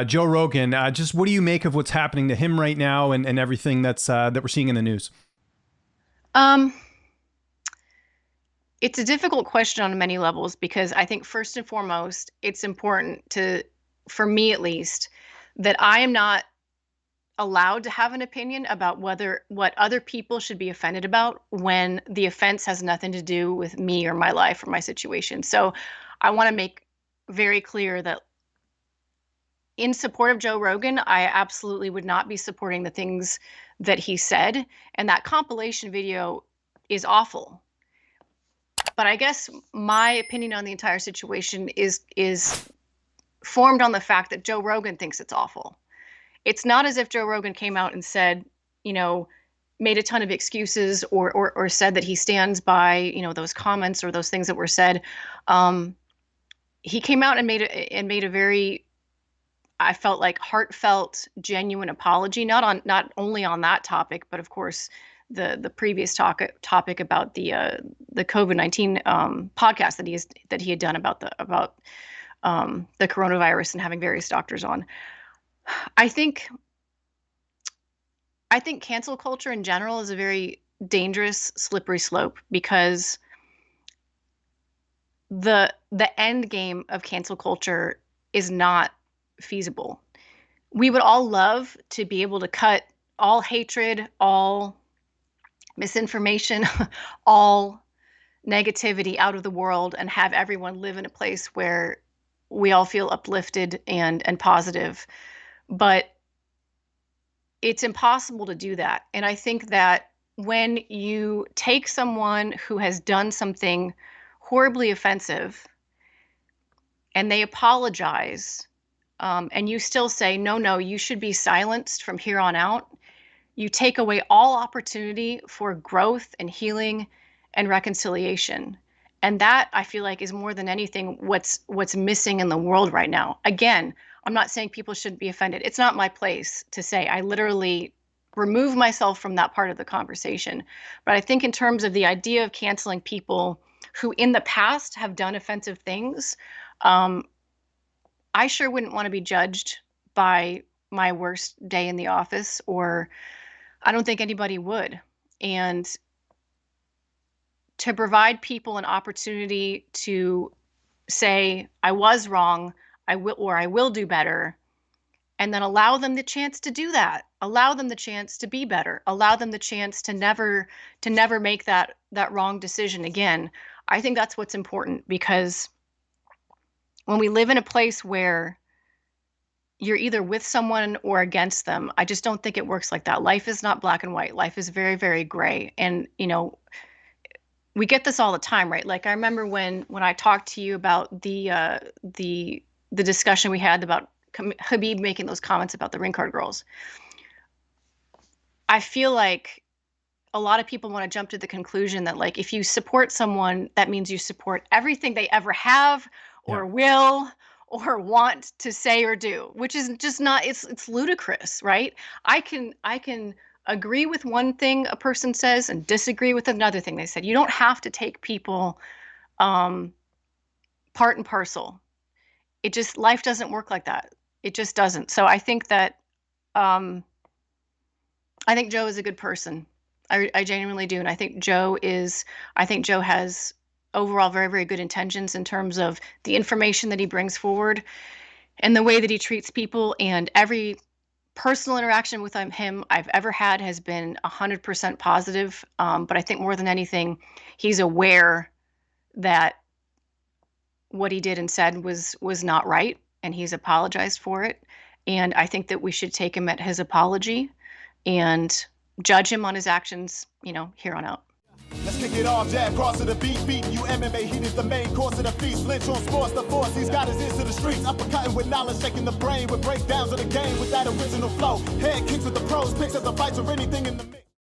Joe Rogan, just what do you make of what's happening to him right now and everything that we're seeing in the news? Um, it's a difficult question on many levels because I think first and foremost, it's important for me at least, that I am not allowed to have an opinion about what other people should be offended about when the offense has nothing to do with me or my life or my situation. So I want to make very clear that in support of Joe Rogan, I absolutely would not be supporting the things that he said. And that compilation video is awful. But I guess my opinion on the entire situation is formed on the fact that Joe Rogan thinks it's awful. It's not as if Joe Rogan came out and said, you know, made a ton of excuses or said that he stands by, those comments or those things that were said. He came out and made a very, I felt like, heartfelt, genuine apology, not only on that topic, but of course the previous topic about the COVID-19 podcast that he had done about the coronavirus and having various doctors on. I think cancel culture in general is a very dangerous, slippery slope because the end game of cancel culture is not feasible. We would all love to be able to cut all hatred, all misinformation, all negativity out of the world and have everyone live in a place where we all feel uplifted and positive. But it's impossible to do that. And I think that when you take someone who has done something horribly offensive and they apologize, and you still say, no, you should be silenced from here on out, you take away all opportunity for growth and healing and reconciliation. And that, I feel like, is more than anything what's missing in the world right now. Again, I'm not saying people shouldn't be offended. It's not my place to say. I literally remove myself from that part of the conversation. But I think in terms of the idea of canceling people who in the past have done offensive things, I sure wouldn't want to be judged by my worst day in the office, or I don't think anybody would. And to provide people an opportunity to say, I was wrong, I will do better, and then allow them the chance to do that. Allow them the chance to be better. Allow them the chance to never make that wrong decision again. I think that's what's important, because when we live in a place where you're either with someone or against them, I just don't think it works like that. Life is not black and white. Life is very, very gray. And, we get this all the time, right? Like I remember when I talked to you about the discussion we had about Habib making those comments about the ring card girls. I feel like a lot of people want to jump to the conclusion that, like, if you support someone, that means you support everything they ever have or will or want to say or do, which is just not, it's ludicrous, right? I can agree with one thing a person says and disagree with another thing they said. You don't have to take people part and parcel. Life doesn't work like that. It just doesn't. So I think that I think Joe is a good person. I genuinely do. And I think Joe has overall very, very good intentions in terms of the information that he brings forward and the way that he treats people. And every personal interaction with him I've ever had has been 100% positive. But I think more than anything, he's aware that what he did and said was not right, and he's apologized for it. And I think that we should take him at his apology and judge him on his actions, here on out. Let's kick it off, jab, cross to the beat you MMA, heat is the main course of the feast. Lynch on sports, the force, he's got his ears to the streets. Uppercutting with knowledge, shaking the brain with breakdowns of the game with that original flow. Head kicks with the pros, picks up the fights or anything in the mix.